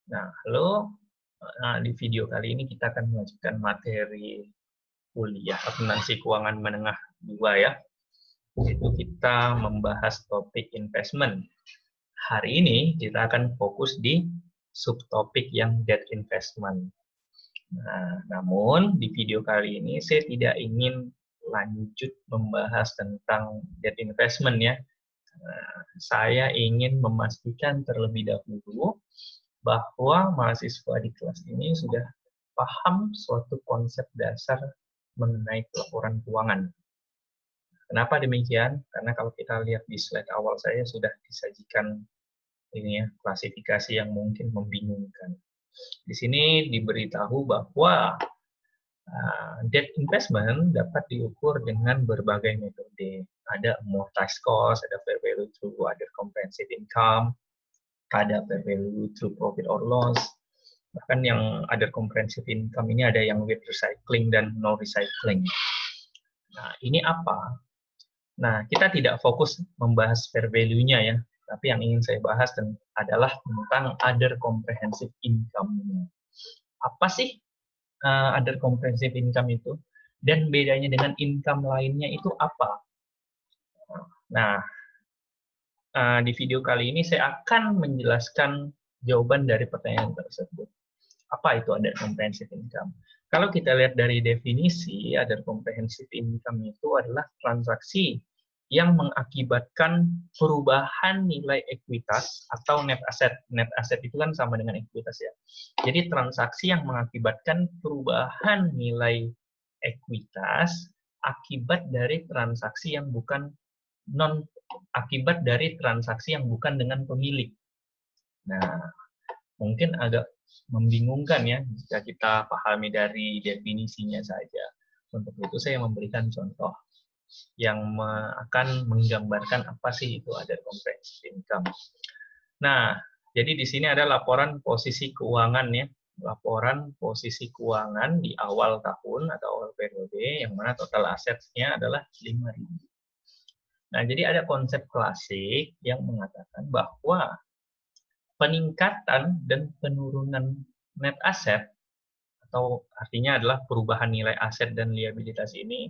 Nah, halo. Di video kali ini kita akan melanjutkan materi kuliah akuntansi keuangan menengah 2 ya. Yaitu kita membahas topik investment. Hari ini kita akan fokus di subtopik yang debt investment. Nah, namun di video kali ini saya tidak ingin lanjut membahas tentang debt investment ya. Saya ingin memastikan terlebih dahulu bahwa mahasiswa di kelas ini sudah paham suatu konsep dasar mengenai pelaporan keuangan. Kenapa demikian? Karena kalau kita lihat di slide awal saya sudah disajikan ini ya, klasifikasi yang mungkin membingungkan. Di sini diberitahu bahwa debt investment dapat diukur dengan berbagai metode. Ada amortized cost, ada fair value through other comprehensive income, ada fair value through profit or loss. Bahkan yang other comprehensive income ini ada yang with recycling dan no recycling. Nah, ini apa? Nah, kita tidak fokus membahas fair value-nya ya, tapi yang ingin saya bahas adalah tentang other comprehensive income. Apa sih other comprehensive income itu? Dan bedanya dengan income lainnya itu apa? Nah, di video kali ini saya akan menjelaskan jawaban dari pertanyaan tersebut. Apa itu other comprehensive income? Kalau kita lihat dari definisi, other comprehensive income itu adalah transaksi yang mengakibatkan perubahan nilai ekuitas atau net asset. Net asset itu kan sama dengan ekuitas ya. Jadi transaksi yang mengakibatkan perubahan nilai ekuitas akibat dari transaksi yang bukan akibat dari transaksi yang bukan dengan pemilik. Nah, mungkin agak membingungkan ya jika kita pahami dari definisinya saja. Untuk itu saya memberikan contoh yang akan menggambarkan apa sih itu other comprehensive income. Nah, jadi di sini ada laporan posisi keuangan ya. Laporan posisi keuangan di awal tahun atau awal periode yang mana total asetnya adalah 5.000. Nah, jadi ada konsep klasik yang mengatakan bahwa peningkatan dan penurunan net asset atau artinya adalah perubahan nilai aset dan liabilitas ini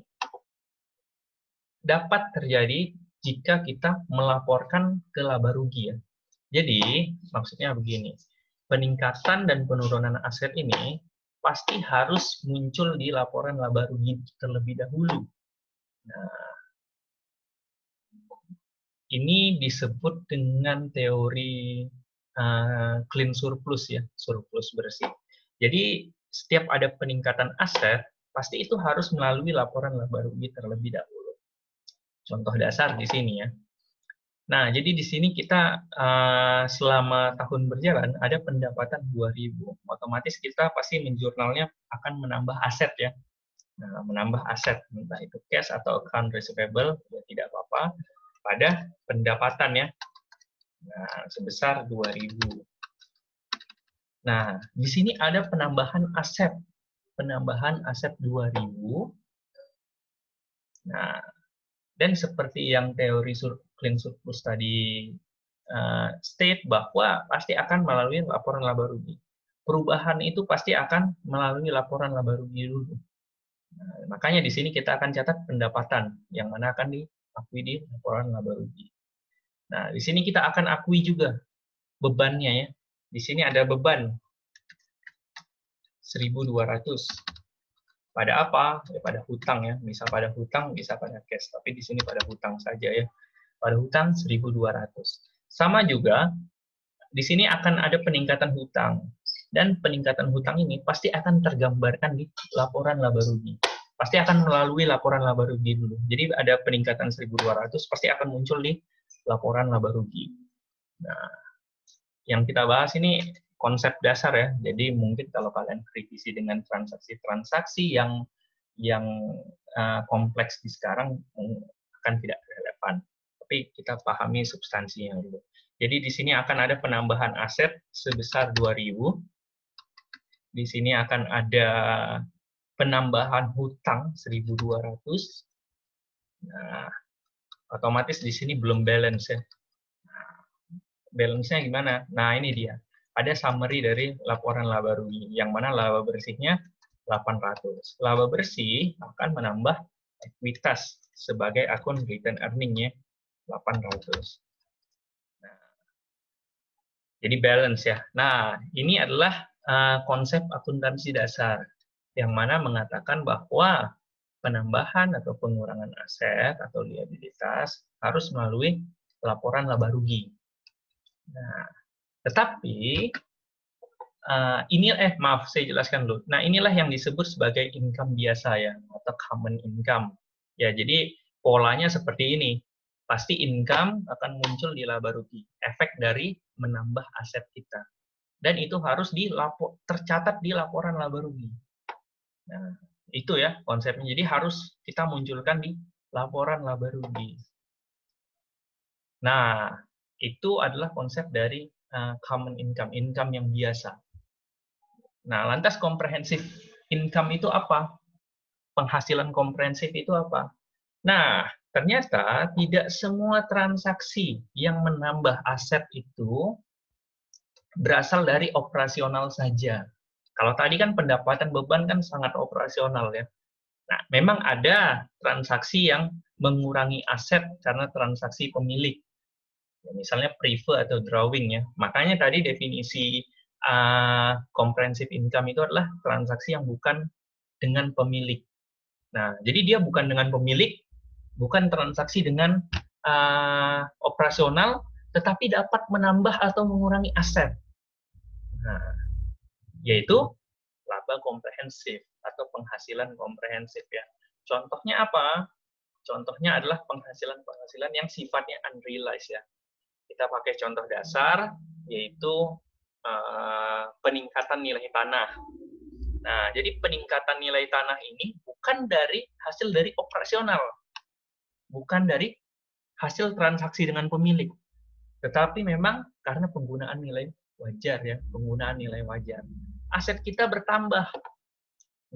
dapat terjadi jika kita melaporkan ke laba rugi ya. Jadi, maksudnya begini, peningkatan dan penurunan aset ini pasti harus muncul di laporan laba rugi terlebih dahulu. Nah, ini disebut dengan teori clean surplus ya, surplus bersih. Jadi, setiap ada peningkatan aset, pasti itu harus melalui laporan laba rugi terlebih dahulu. Contoh dasar di sini ya. Nah, jadi di sini kita selama tahun berjalan ada pendapatan 2.000. Otomatis kita pasti menjurnalnya akan menambah aset ya. Nah, menambah aset, entah itu cash atau account receivable, ya tidak apa-apa, pada pendapatan ya. Nah, sebesar 2.000. Nah, di sini ada penambahan aset. Penambahan aset 2.000. Nah, dan seperti yang teori clean surplus tadi state bahwa pasti akan melalui laporan laba rugi. Perubahan itu pasti akan melalui laporan laba rugi dulu. Nah, makanya di sini kita akan catat pendapatan yang mana akan diakui di laporan laba rugi. Nah, di sini kita akan akui juga bebannya ya. Di sini ada beban 1.200. Pada apa? Ya, pada hutang ya. Bisa pada hutang, bisa pada cash. Tapi di sini pada hutang saja ya. Pada hutang 1.200. Sama juga, di sini akan ada peningkatan hutang. Dan peningkatan hutang ini pasti akan tergambarkan di laporan laba rugi. Pasti akan melalui laporan laba rugi dulu. Jadi ada peningkatan 1.200, pasti akan muncul di laporan laba rugi. Nah, yang kita bahas ini konsep dasar ya. Jadi mungkin kalau kalian kritisi dengan transaksi-transaksi yang kompleks di sekarang akan tidak relevan. Tapi kita pahami substansinya dulu. Jadi di sini akan ada penambahan aset sebesar 2.000. Di sini akan ada penambahan hutang 1.200. Nah, otomatis di sini belum balance ya. Nah, balance-nya gimana? Nah, ini dia. ada summary dari laporan laba rugi, yang mana laba bersihnya 800. Laba bersih akan menambah ekuitas sebagai akun return earning-nya 800. Nah, jadi balance ya. Nah, ini adalah konsep akuntansi dasar, yang mana mengatakan bahwa penambahan atau pengurangan aset atau liabilitas harus melalui laporan laba rugi. Nah, tetapi maaf, saya jelaskan dulu. Nah, inilah yang disebut sebagai income biasa ya, atau common income. Ya, jadi polanya seperti ini. Pasti income akan muncul di laba rugi, efek dari menambah aset kita. Dan itu harus tercatat di laporan laba rugi. Nah, itu ya konsepnya. Jadi harus kita munculkan di laporan laba rugi. Nah, itu adalah konsep dari common income, income yang biasa. Nah, lantas komprehensif income itu apa? Penghasilan komprehensif itu apa? Nah, ternyata tidak semua transaksi yang menambah aset itu berasal dari operasional saja. Kalau tadi kan pendapatan beban kan sangat operasional ya. Nah, memang ada transaksi yang mengurangi aset karena transaksi pemilik. Misalnya prefer atau drawing ya. Makanya tadi definisi comprehensive income itu adalah transaksi yang bukan dengan pemilik. Nah, jadi dia bukan dengan pemilik, bukan transaksi dengan operasional, tetapi dapat menambah atau mengurangi aset. Nah, yaitu laba komprehensif atau penghasilan komprehensif ya. Contohnya apa? Contohnya adalah penghasilan-penghasilan yang sifatnya unrealized ya. Kita pakai contoh dasar, yaitu peningkatan nilai tanah. Nah, jadi peningkatan nilai tanah ini bukan dari hasil dari operasional, bukan dari hasil transaksi dengan pemilik, tetapi memang karena penggunaan nilai wajar ya, penggunaan nilai wajar. Aset kita bertambah.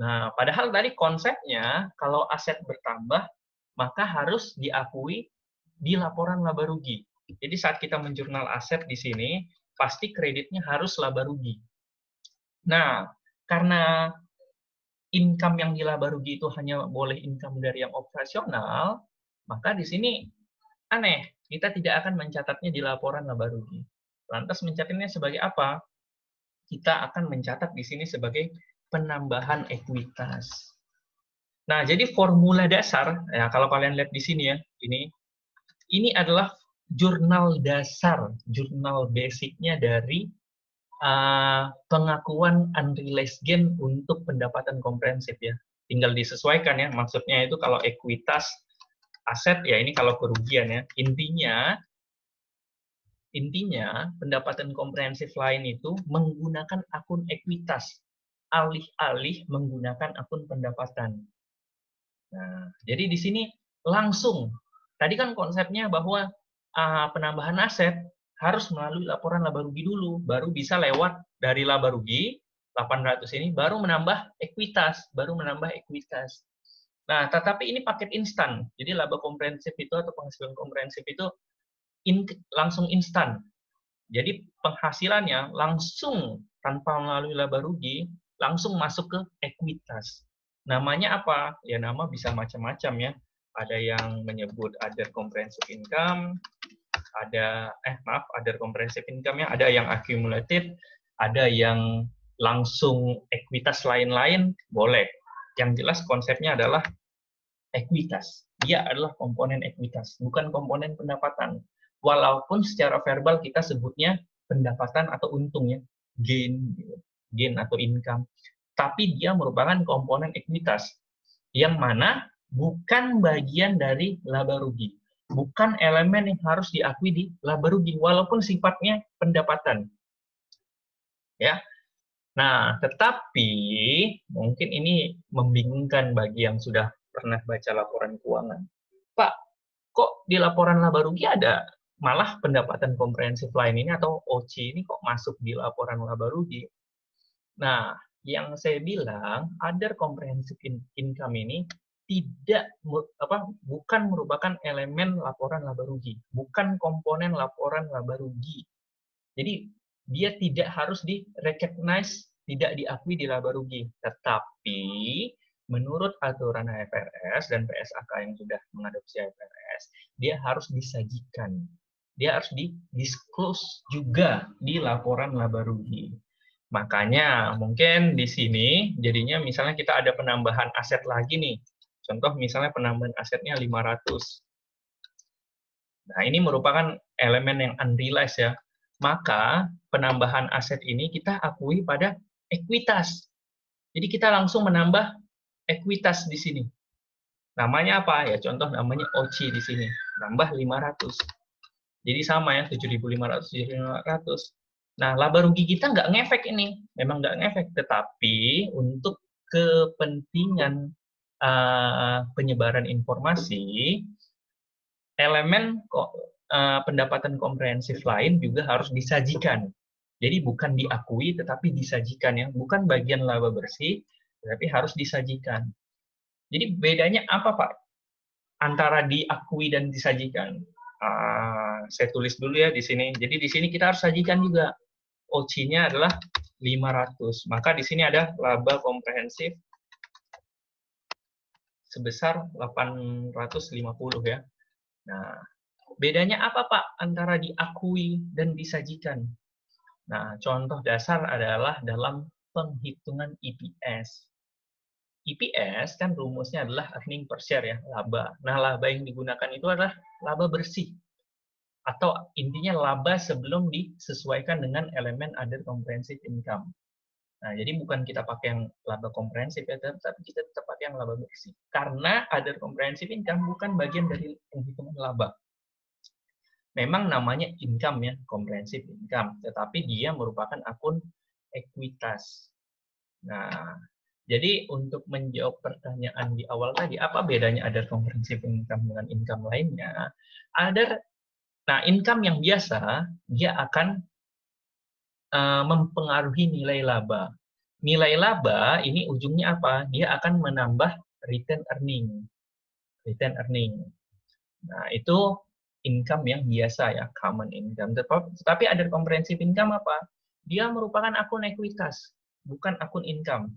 Nah, padahal tadi konsepnya kalau aset bertambah, maka harus diakui di laporan laba rugi. Jadi saat kita menjurnal aset di sini, pasti kreditnya harus laba rugi. Nah, karena income yang di laba rugi itu hanya boleh income dari yang operasional, maka di sini aneh, kita tidak akan mencatatnya di laporan laba rugi. Lantas mencatatnya sebagai apa? Kita akan mencatat di sini sebagai penambahan ekuitas. Nah, jadi formula dasar, ya kalau kalian lihat di sini ya, ini adalah jurnal dasar, jurnal basicnya dari pengakuan unrealized gain untuk pendapatan komprehensif ya. Tinggal disesuaikan ya, maksudnya itu kalau ekuitas aset ya ini kalau kerugian ya. Intinya pendapatan komprehensif lain itu menggunakan akun ekuitas alih-alih menggunakan akun pendapatan. Nah, jadi di sini langsung tadi kan konsepnya bahwa penambahan aset harus melalui laporan laba rugi dulu, baru bisa lewat dari laba rugi 800 ini baru menambah ekuitas, Nah, tetapi ini paket instan. Jadi laba komprehensif itu atau penghasilan komprehensif itu langsung instan. Jadi penghasilannya langsung tanpa melalui laba rugi langsung masuk ke ekuitas. Namanya apa? Ya nama bisa macam-macam ya. Ada yang menyebut other comprehensive income, other comprehensive income ya, ada yang accumulated, ada yang langsung ekuitas lain-lain, boleh. Yang jelas konsepnya adalah ekuitas. Dia adalah komponen ekuitas, bukan komponen pendapatan. Walaupun secara verbal kita sebutnya pendapatan atau untung ya, gain atau income. Tapi dia merupakan komponen ekuitas, yang mana bukan bagian dari laba rugi. Bukan elemen yang harus diakui di laba rugi, walaupun sifatnya pendapatan. Ya, nah, tetapi mungkin ini membingungkan bagi yang sudah pernah baca laporan keuangan. Pak, kok di laporan laba rugi ada malah pendapatan komprehensif lain ini atau OC ini kok masuk di laporan laba rugi? Nah, yang saya bilang, other comprehensive income ini bukan merupakan elemen laporan laba rugi, bukan komponen laporan laba rugi. Jadi dia tidak harus di-recognize, tidak diakui di laba rugi. Tetapi menurut aturan IFRS dan PSAK yang sudah mengadopsi IFRS, dia harus disajikan. Dia harus di-disclose juga di laporan laba rugi. Makanya mungkin di sini jadinya misalnya kita ada penambahan aset lagi nih. Contoh misalnya penambahan asetnya 500. Nah, ini merupakan elemen yang unrealized ya. Maka penambahan aset ini kita akui pada ekuitas. Jadi kita langsung menambah ekuitas di sini. Namanya apa? Ya contoh namanya OCI di sini. Nambah 500. Jadi sama ya, 7.500, 7.500. Nah, laba rugi kita nggak ngefek ini. Memang nggak ngefek. Tetapi untuk kepentingan penyebaran informasi, elemen pendapatan komprehensif lain juga harus disajikan. Jadi bukan diakui, tetapi disajikan ya. Bukan bagian laba bersih, tetapi harus disajikan. Jadi bedanya apa, Pak? Antara diakui dan disajikan. Saya tulis dulu ya di sini. Jadi di sini kita harus sajikan juga. OC-nya adalah 500. Maka di sini ada laba komprehensif sebesar 850 ya. Nah, bedanya apa, Pak, antara diakui dan disajikan? Nah, contoh dasar adalah dalam penghitungan EPS. EPS kan rumusnya adalah earning per share ya, laba. Nah, laba yang digunakan itu adalah laba bersih. Atau intinya laba sebelum disesuaikan dengan elemen other comprehensive income. Nah, jadi bukan kita pakai yang laba komprehensif ya, tapi kita tetap pakai yang laba bersih. Karena other comprehensive income bukan bagian dari penghitungan laba. Memang namanya income ya, comprehensive income, tetapi dia merupakan akun ekuitas. Nah, jadi untuk menjawab pertanyaan di awal tadi, apa bedanya other comprehensive income dengan income lainnya? Nah, income yang biasa, dia akan mempengaruhi nilai laba. Nilai laba ini ujungnya apa? Dia akan menambah return earning. Return earning. Nah, itu income yang biasa ya, common income. Tetapi other comprehensive income apa? Dia merupakan akun ekuitas, bukan akun income.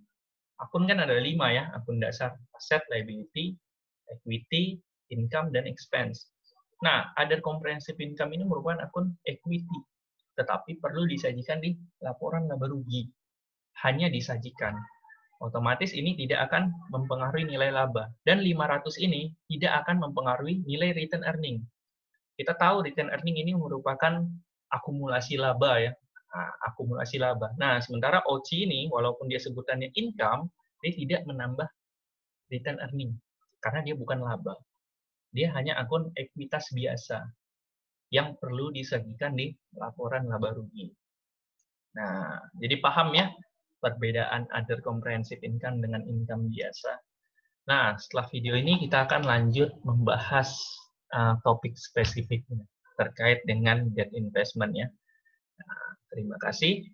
Akun kan ada 5 ya, akun dasar, asset, liability, equity, income, dan expense. Nah, other comprehensive income ini merupakan akun equity, tetapi perlu disajikan di laporan laba rugi. Hanya disajikan. Otomatis ini tidak akan mempengaruhi nilai laba. Dan 500 ini tidak akan mempengaruhi nilai return earning. Kita tahu return earning ini merupakan akumulasi laba ya. Nah, akumulasi laba. Nah, sementara OC ini, walaupun dia sebutannya income, dia tidak menambah return earning. Karena dia bukan laba. Dia hanya akun ekuitas biasa yang perlu disajikan di laporan laba rugi. Nah, jadi paham ya perbedaan other comprehensive income dengan income biasa. Nah, setelah video ini kita akan lanjut membahas topik spesifiknya terkait dengan debt investment ya. Nah, terima kasih.